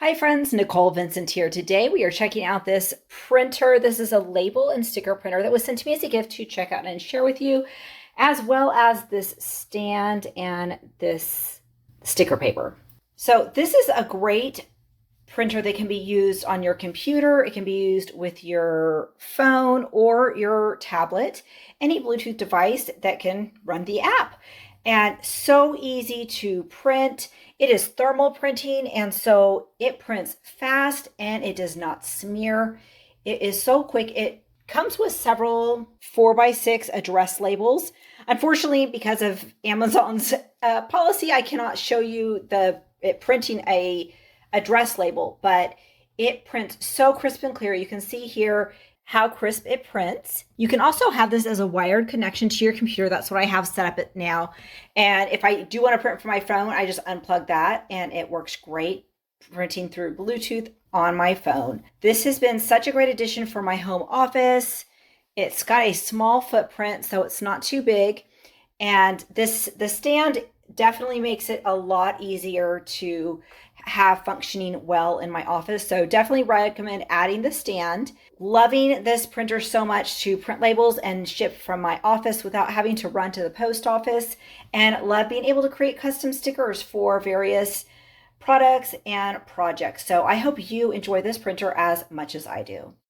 Hi friends, Nicole Vincent here. Today we are checking out this printer. This is a label and sticker printer that was sent to me as a gift to check out and share with you, as well as this stand and this sticker paper. So this is a great printer that can be used on your computer. It can be used with your phone or your tablet, any Bluetooth device that can run the app. And so easy to print. It is thermal printing, and so it prints fast and it does not smear. It is so quick. It comes with several 4x6 address labels. Unfortunately, because of Amazon's policy, I cannot show you it printing a address label, but it prints so crisp and clear. You can see here how crisp it prints. You can also have this as a wired connection to your computer. That's what I have set up it now. And if I do want to print from my phone, I just unplug that and it works great printing through Bluetooth on my phone. This has been such a great addition for my home office. It's got a small footprint, so it's not too big. And the stand definitely makes it a lot easier to have functioning well in my office. So definitely recommend adding the stand. Loving this printer so much to print labels and ship from my office without having to run to the post office, and love being able to create custom stickers for various products and projects. So I hope you enjoy this printer as much as I do.